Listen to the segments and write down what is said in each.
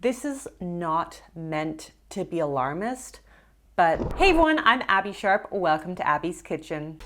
This is not meant to be alarmist, but hey everyone, I'm Abbey Sharp. Welcome to Abby's Kitchen.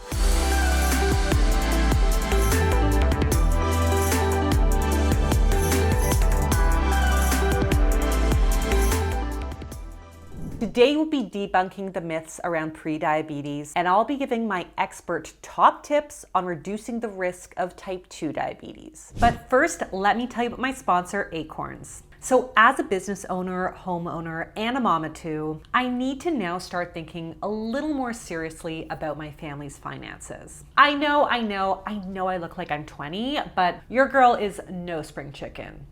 Today we'll be debunking the myths around prediabetes, and I'll be giving my expert top tips on reducing the risk of type 2 diabetes. But first, let me tell you about my sponsor, Acorns. So as a business owner, homeowner, and a mama too, I need to now start thinking a little more seriously about my family's finances. I know I look like I'm 20, but your girl is no spring chicken.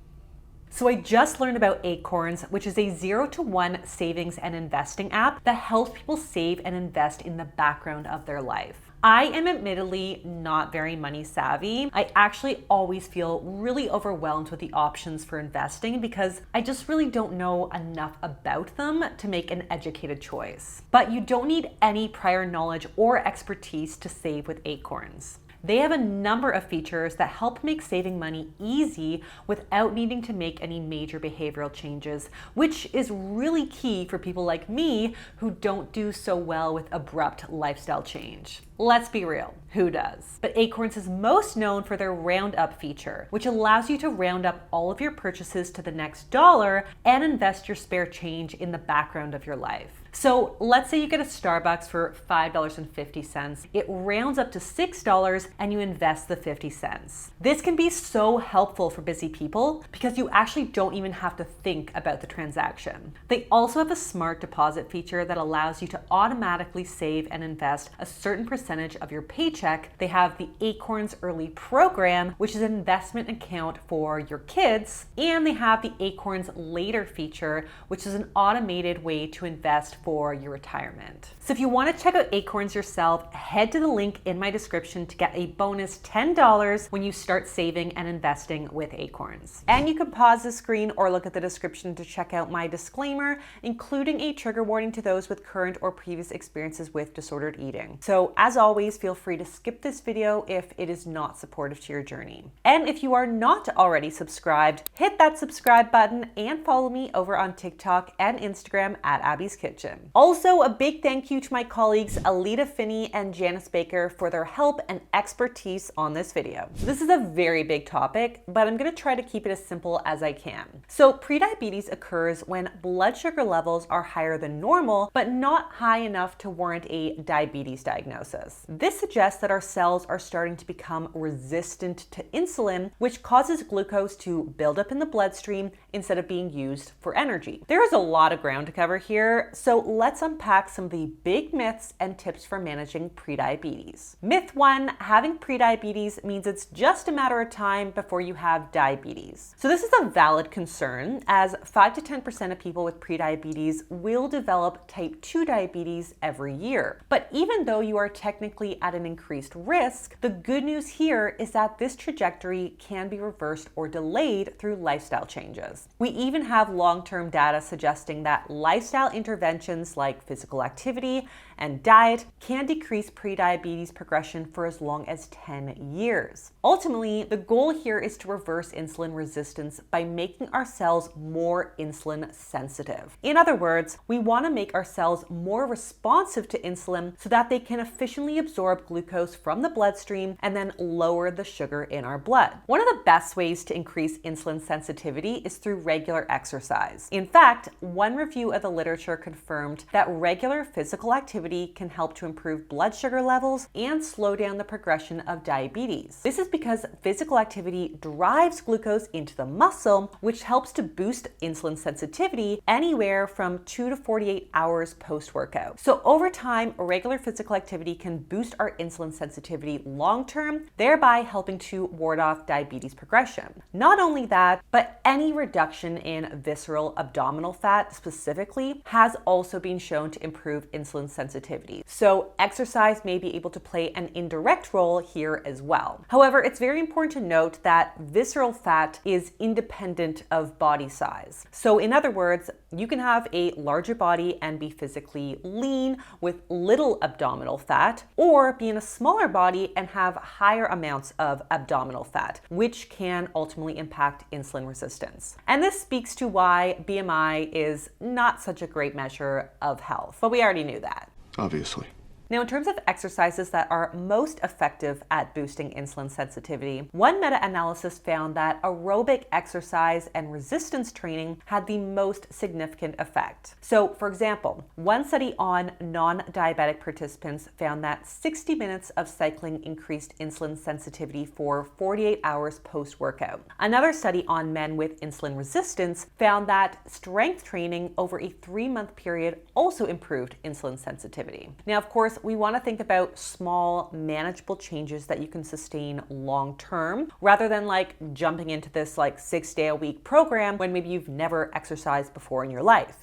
So I just learned about Acorns, which is a 0-to-1 savings and investing app that helps people save and invest in the background of their life. I am admittedly not very money savvy. I actually always feel really overwhelmed with the options for investing because I just really don't know enough about them to make an educated choice. But you don't need any prior knowledge or expertise to save with Acorns. They have a number of features that help make saving money easy without needing to make any major behavioral changes, which is really key for people like me who don't do so well with abrupt lifestyle change. Let's be real, who does? But Acorns is most known for their roundup feature, which allows you to round up all of your purchases to the next dollar and invest your spare change in the background of your life. So let's say you get a Starbucks for $5.50. It rounds up to $6 and you invest the 50 cents. This can be so helpful for busy people because you actually don't even have to think about the transaction. They also have a smart deposit feature that allows you to automatically save and invest a certain percentage of your paycheck. They have the Acorns Early Program, which is an investment account for your kids, and they have the Acorns Later feature, which is an automated way to invest for your retirement. So if you want to check out Acorns yourself, head to the link in my description to get a bonus $10 when you start saving and investing with Acorns. And you can pause the screen or look at the description to check out my disclaimer, including a trigger warning to those with current or previous experiences with disordered eating. So as always, feel free to skip this video if it is not supportive to your journey. And if you are not already subscribed, hit that subscribe button and follow me over on TikTok and Instagram at Abby's Kitchen. Also, a big thank you to my colleagues Alita Finney and Janice Baker for their help and expertise on this video. This is a very big topic, but I'm going to try to keep it as simple as I can. So prediabetes occurs when blood sugar levels are higher than normal, but not high enough to warrant a diabetes diagnosis. This suggests that our cells are starting to become resistant to insulin, which causes glucose to build up in the bloodstream instead of being used for energy. There is a lot of ground to cover here, so let's unpack some of the big myths and tips for managing prediabetes. Myth 1, having prediabetes means it's just a matter of time before you have diabetes. So this is a valid concern, as 5 to 10% of people with prediabetes will develop type 2 diabetes every year. But even though you are technically at an increased risk, the good news here is that this trajectory can be reversed or delayed through lifestyle changes. We even have long-term data suggesting that lifestyle interventions like physical activity and diet can decrease prediabetes progression for as long as 10 years. Ultimately, the goal here is to reverse insulin resistance by making our cells more insulin sensitive. In other words, we want to make our cells more responsive to insulin so that they can efficiently absorb glucose from the bloodstream and then lower the sugar in our blood. One of the best ways to increase insulin sensitivity is through regular exercise. In fact, one review of the literature confirmed that regular physical activity can help to improve blood sugar levels and slow down the progression of diabetes. This is because physical activity drives glucose into the muscle, which helps to boost insulin sensitivity anywhere from 2 to 48 hours post-workout. So over time, regular physical activity can boost our insulin sensitivity long-term, thereby helping to ward off diabetes progression. Not only that, but any reduction in visceral abdominal fat specifically has also also been shown to improve insulin sensitivity. So exercise may be able to play an indirect role here as well. However, it's very important to note that visceral fat is independent of body size. So in other words, you can have a larger body and be physically lean with little abdominal fat, or be in a smaller body and have higher amounts of abdominal fat, which can ultimately impact insulin resistance. And this speaks to why BMI is not such a great measure of health, but we already knew that. Obviously. Now, in terms of exercises that are most effective at boosting insulin sensitivity, one meta-analysis found that aerobic exercise and resistance training had the most significant effect. So, for example, one study on non-diabetic participants found that 60 minutes of cycling increased insulin sensitivity for 48 hours post-workout. Another study on men with insulin resistance found that strength training over a 3-month period also improved insulin sensitivity. Now, of course, we want to think about small, manageable changes that you can sustain long term, rather than jumping into this 6-day-a-week program when maybe you've never exercised before in your life.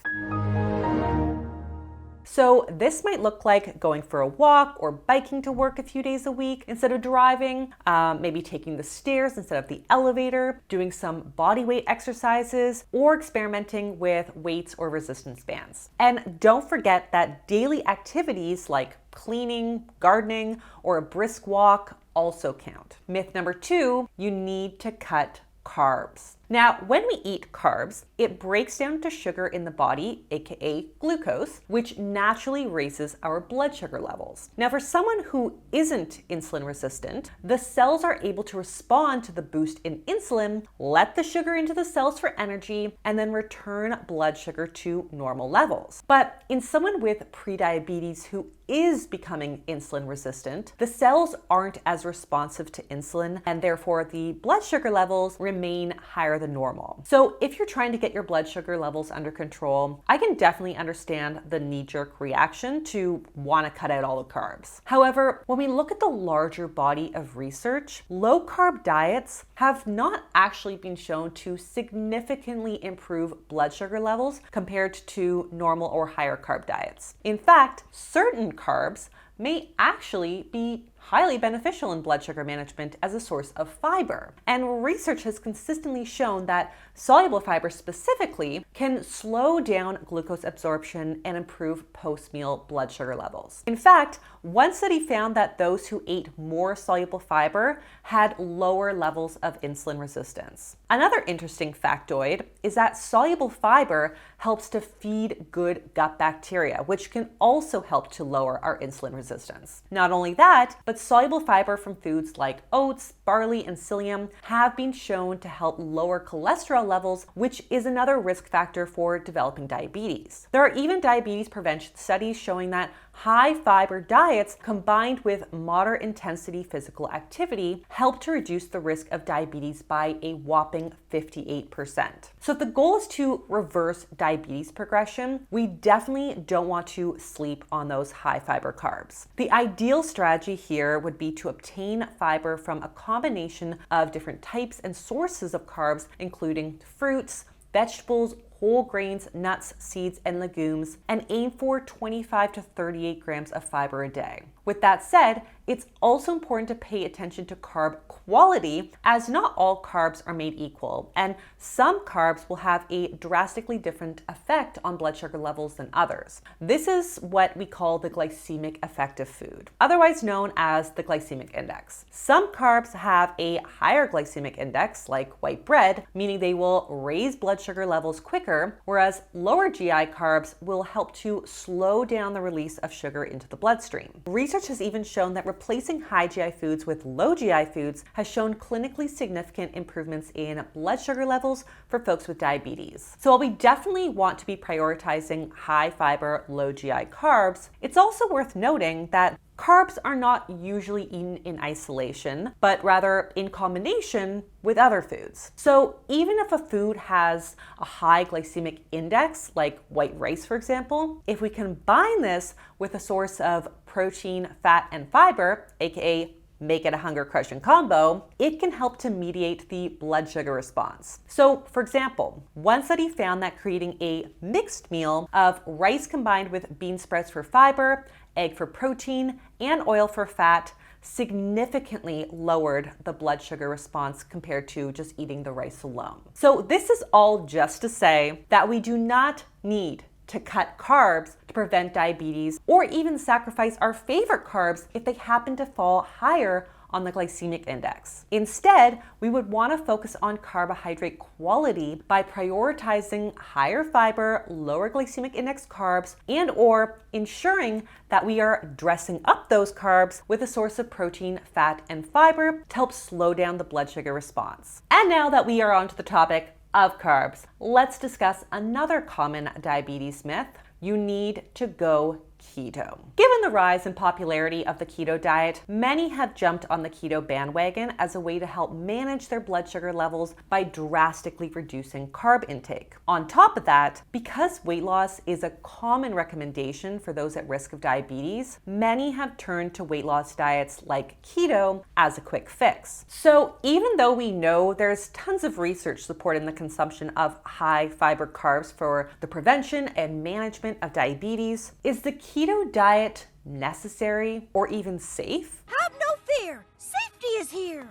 So this might look like going for a walk or biking to work a few days a week instead of driving, maybe taking the stairs instead of the elevator, doing some body weight exercises, or experimenting with weights or resistance bands. And don't forget that daily activities like cleaning, gardening, or a brisk walk also count. Myth number 2, you need to cut carbs. Now, when we eat carbs, it breaks down to sugar in the body, aka glucose, which naturally raises our blood sugar levels. Now, for someone who isn't insulin resistant, the cells are able to respond to the boost in insulin, let the sugar into the cells for energy, and then return blood sugar to normal levels. But in someone with prediabetes who is becoming insulin resistant, the cells aren't as responsive to insulin, and therefore the blood sugar levels remain higher than normal. So if you're trying to get your blood sugar levels under control, I can definitely understand the knee-jerk reaction to want to cut out all the carbs. However, when we look at the larger body of research, low-carb diets have not actually been shown to significantly improve blood sugar levels compared to normal or higher carb diets. In fact, certain carbs may actually be highly beneficial in blood sugar management as a source of fiber. And research has consistently shown that soluble fiber specifically can slow down glucose absorption and improve post-meal blood sugar levels. In fact, one study found that those who ate more soluble fiber had lower levels of insulin resistance. Another interesting factoid is that soluble fiber helps to feed good gut bacteria, which can also help to lower our insulin resistance. Not only that, but soluble fiber from foods like oats, barley, and psyllium have been shown to help lower cholesterol levels, which is another risk factor for developing diabetes. There are even diabetes prevention studies showing that high fiber diets combined with moderate intensity physical activity help to reduce the risk of diabetes by a whopping 58%. So if the goal is to reverse diabetes progression, we definitely don't want to sleep on those high fiber carbs. The ideal strategy here would be to obtain fiber from a combination of different types and sources of carbs, including fruits, vegetables, whole grains, nuts, seeds, and legumes, and aim for 25 to 38 grams of fiber a day. With that said, it's also important to pay attention to carb quality, as not all carbs are made equal, and some carbs will have a drastically different effect on blood sugar levels than others. This is what we call the glycemic effect of food, otherwise known as the glycemic index. Some carbs have a higher glycemic index, like white bread, meaning they will raise blood sugar levels quicker, whereas lower GI carbs will help to slow down the release of sugar into the bloodstream. Research has even shown that replacing high GI foods with low GI foods has shown clinically significant improvements in blood sugar levels for folks with diabetes. So while we definitely want to be prioritizing high fiber, low GI carbs, it's also worth noting that carbs are not usually eaten in isolation, but rather in combination with other foods. So even if a food has a high glycemic index, like white rice, for example, if we combine this with a source of protein, fat, and fiber, aka make it a hunger-crushing combo, it can help to mediate the blood sugar response. So, for example, one study found that creating a mixed meal of rice combined with bean sprouts for fiber, egg for protein, and oil for fat significantly lowered the blood sugar response compared to just eating the rice alone. So this is all just to say that we do not need to cut carbs to prevent diabetes or even sacrifice our favorite carbs if they happen to fall higher on the glycemic index. Instead, we would want to focus on carbohydrate quality by prioritizing higher fiber, lower glycemic index carbs, and or ensuring that we are dressing up those carbs with a source of protein, fat, and fiber to help slow down the blood sugar response. And now that we are onto the topic of carbs, let's discuss another common diabetes myth. You need to go keto. Given the rise in popularity of the keto diet, many have jumped on the keto bandwagon as a way to help manage their blood sugar levels by drastically reducing carb intake. On top of that, because weight loss is a common recommendation for those at risk of diabetes, many have turned to weight loss diets like keto as a quick fix. So even though we know there's tons of research supporting the consumption of high fiber carbs for the prevention and management of diabetes, is the keto diet necessary or even safe? Have no fear! Safety is here!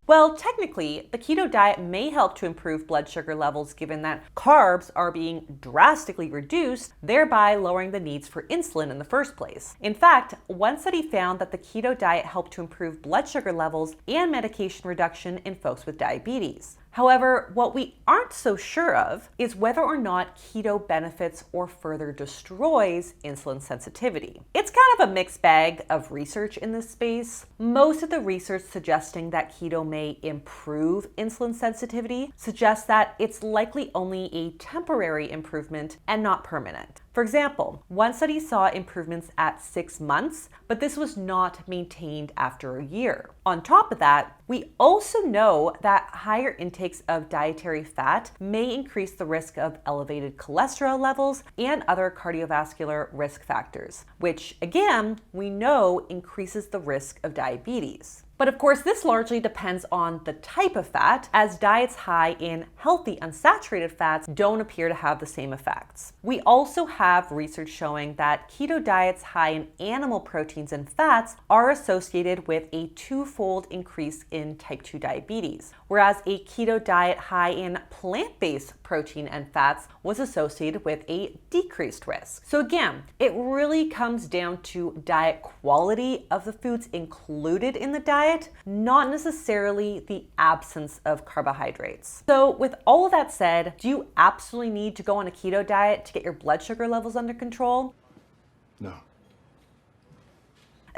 Well, technically, the keto diet may help to improve blood sugar levels given that carbs are being drastically reduced, thereby lowering the needs for insulin in the first place. In fact, one study found that the keto diet helped to improve blood sugar levels and medication reduction in folks with diabetes. However, what we aren't so sure of is whether or not keto benefits or further destroys insulin sensitivity. It's kind of a mixed bag of research in this space. Most of the research suggesting that keto may improve insulin sensitivity suggests that it's likely only a temporary improvement and not permanent. For example, one study saw improvements at 6 months, but this was not maintained after a year. On top of that, we also know that higher intakes of dietary fat may increase the risk of elevated cholesterol levels and other cardiovascular risk factors, which again, we know increases the risk of diabetes. But of course, this largely depends on the type of fat, as diets high in healthy unsaturated fats don't appear to have the same effects. We also have research showing that keto diets high in animal proteins and fats are associated with a twofold increase in type 2 diabetes, whereas a keto diet high in plant-based protein and fats was associated with a decreased risk. So again, it really comes down to diet quality of the foods included in the diet, not necessarily the absence of carbohydrates. So with all of that said, do you absolutely need to go on a keto diet to get your blood sugar levels under control? No.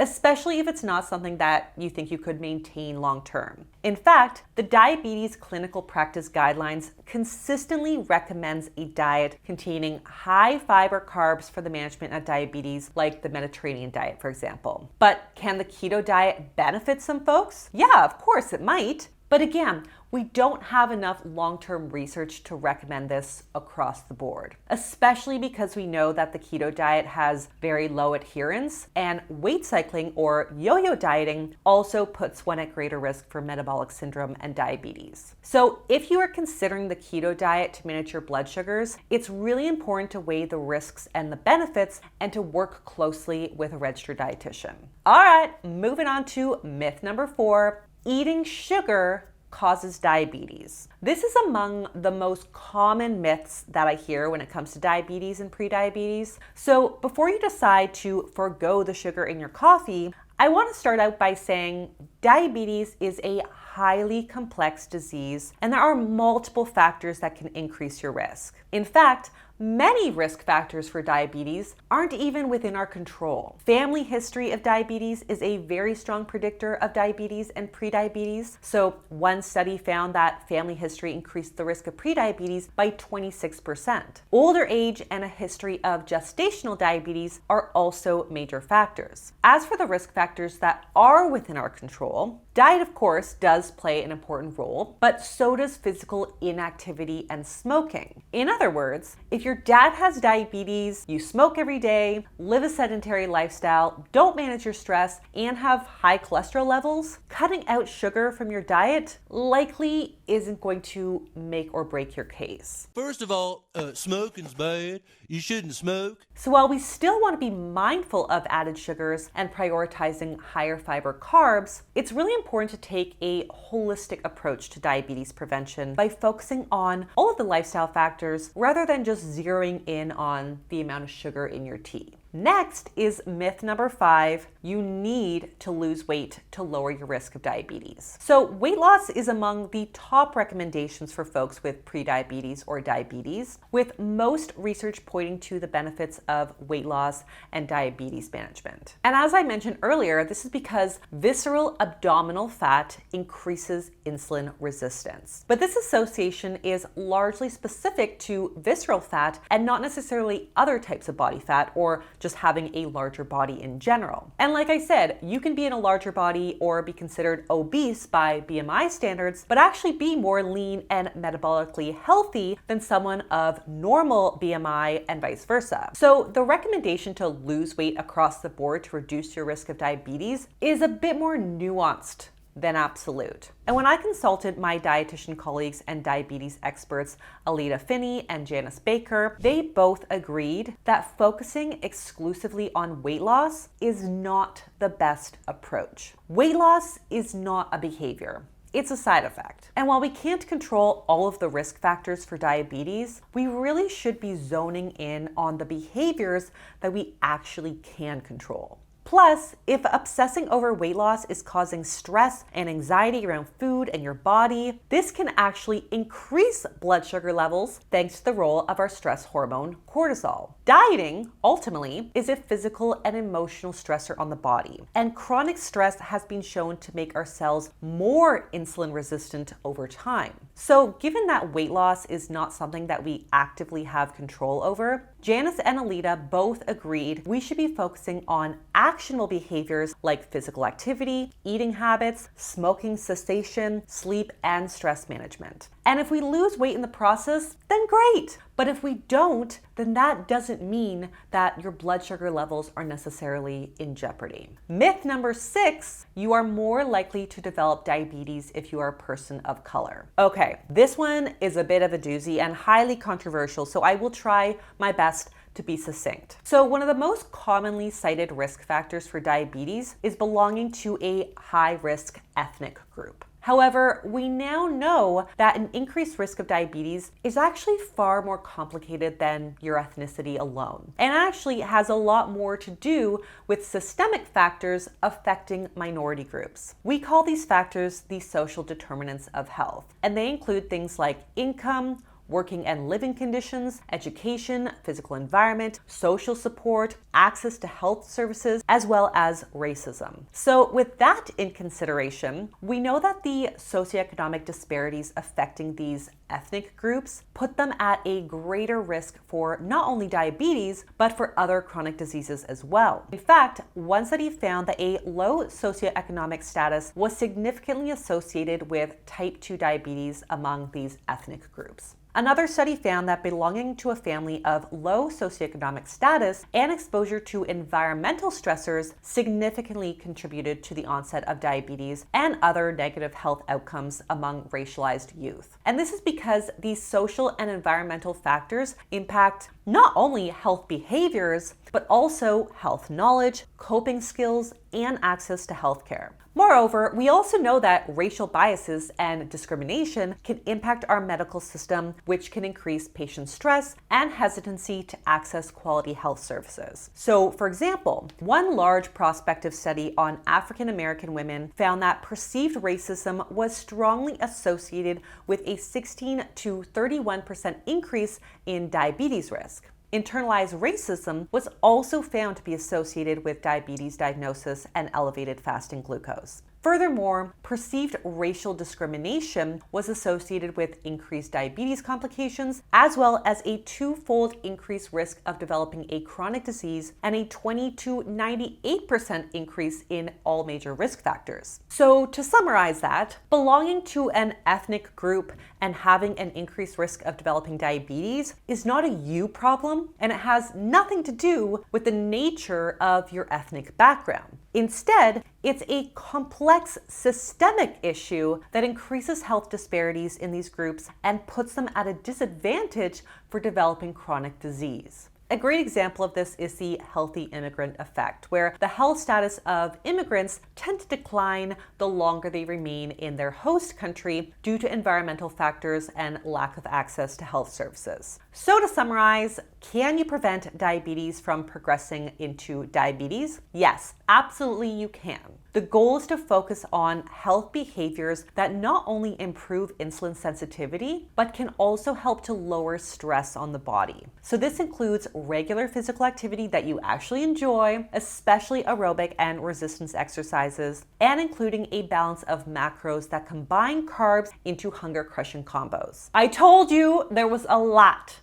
Especially if it's not something that you think you could maintain long term. In fact, the Diabetes Clinical Practice Guidelines consistently recommends a diet containing high fiber carbs for the management of diabetes, like the Mediterranean diet, for example. But can the keto diet benefit some folks? Yeah, of course it might. But again, we don't have enough long-term research to recommend this across the board, especially because we know that the keto diet has very low adherence, and weight cycling or yo-yo dieting also puts one at greater risk for metabolic syndrome and diabetes. So if you are considering the keto diet to manage your blood sugars, it's really important to weigh the risks and the benefits and to work closely with a registered dietitian. All right, moving on to myth number 4. Eating sugar causes diabetes. This is among the most common myths that I hear when it comes to diabetes and prediabetes. So before you decide to forgo the sugar in your coffee, I want to start out by saying diabetes is a highly complex disease, and there are multiple factors that can increase your risk. In fact, many risk factors for diabetes aren't even within our control. Family history of diabetes is a very strong predictor of diabetes and prediabetes. So one study found that family history increased the risk of prediabetes by 26%. Older age and a history of gestational diabetes are also major factors. As for the risk factors that are within our control, Diet, of course, does play an important role, but so does physical inactivity and smoking. In other words, if your dad has diabetes, you smoke every day, live a sedentary lifestyle, don't manage your stress, and have high cholesterol levels, cutting out sugar from your diet likely isn't going to make or break your case. First of all, smoking's bad. You shouldn't smoke. So while we still want to be mindful of added sugars and prioritizing higher fiber carbs, it's really important to take a holistic approach to diabetes prevention by focusing on all of the lifestyle factors rather than just zeroing in on the amount of sugar in your tea. Next is myth number 5, you need to lose weight to lower your risk of diabetes. So weight loss is among the top recommendations for folks with prediabetes or diabetes, with most research pointing to the benefits of weight loss and diabetes management. And as I mentioned earlier, this is because visceral abdominal fat increases insulin resistance. But this association is largely specific to visceral fat and not necessarily other types of body fat or just having a larger body in general. And like I said, you can be in a larger body or be considered obese by BMI standards, but actually be more lean and metabolically healthy than someone of normal BMI and vice versa. So the recommendation to lose weight across the board to reduce your risk of diabetes is a bit more nuanced than absolute. And when I consulted my dietitian colleagues and diabetes experts, Alita Finney and Janice Baker, they both agreed that focusing exclusively on weight loss is not the best approach. Weight loss is not a behavior. It's a side effect. And while we can't control all of the risk factors for diabetes, we really should be zoning in on the behaviors that we actually can control. Plus, if obsessing over weight loss is causing stress and anxiety around food and your body, this can actually increase blood sugar levels thanks to the role of our stress hormone, cortisol. Dieting, ultimately, is a physical and emotional stressor on the body, and chronic stress has been shown to make our cells more insulin resistant over time. So given that weight loss is not something that we actively have control over, Janice and Alita both agreed we should be focusing on actionable behaviors like physical activity, eating habits, smoking cessation, sleep, and stress management. And if we lose weight in the process, then great. But if we don't, then that doesn't mean that your blood sugar levels are necessarily in jeopardy. Myth number 6, you are more likely to develop diabetes if you are a person of color. Okay, this one is a bit of a doozy and highly controversial, so I will try my best to be succinct. So one of the most commonly cited risk factors for diabetes is belonging to a high-risk ethnic group. However, we now know that an increased risk of diabetes is actually far more complicated than your ethnicity alone, and actually has a lot more to do with systemic factors affecting minority groups. We call these factors the social determinants of health, and they include things like income, working and living conditions, education, physical environment, social support, access to health services, as well as racism. So with that in consideration, we know that the socioeconomic disparities affecting these ethnic groups put them at a greater risk for not only diabetes, but for other chronic diseases as well. In fact, one study found that a low socioeconomic status was significantly associated with type 2 diabetes among these ethnic groups. Another study found that belonging to a family of low socioeconomic status and exposure to environmental stressors significantly contributed to the onset of diabetes and other negative health outcomes among racialized youth. And this is because these social and environmental factors impact not only health behaviors, but also health knowledge, coping skills, and access to healthcare. Moreover, we also know that racial biases and discrimination can impact our medical system, which can increase patient stress and hesitancy to access quality health services. So, for example, one large prospective study on African American women found that perceived racism was strongly associated with a 16 to 31% increase in diabetes risk. Internalized racism was also found to be associated with diabetes diagnosis and elevated fasting glucose. Furthermore, perceived racial discrimination was associated with increased diabetes complications, as well as a twofold increased risk of developing a chronic disease and a 20 to 98% increase in all major risk factors. So to summarize that, belonging to an ethnic group and having an increased risk of developing diabetes is not a you problem, and it has nothing to do with the nature of your ethnic background. Instead, it's a complex systemic issue that increases health disparities in these groups and puts them at a disadvantage for developing chronic disease. A great example of this is the healthy immigrant effect, where the health status of immigrants tend to decline the longer they remain in their host country due to environmental factors and lack of access to health services. So to summarize, can you prevent diabetes from progressing into diabetes? Yes, absolutely you can. The goal is to focus on health behaviors that not only improve insulin sensitivity, but can also help to lower stress on the body. So this includes regular physical activity that you actually enjoy, especially aerobic and resistance exercises, and including a balance of macros that combine carbs into hunger-crushing combos. I told you there was a lot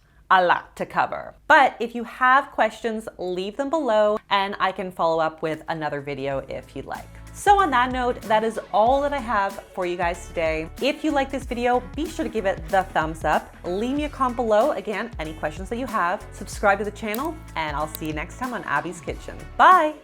to cover. But if you have questions, leave them below and I can follow up with another video if you'd like. So on that note, that is all that I have for you guys today. If you like this video, be sure to give it the thumbs up. Leave me a comment below, again, any questions that you have. Subscribe to the channel, and I'll see you next time on Abby's Kitchen. Bye!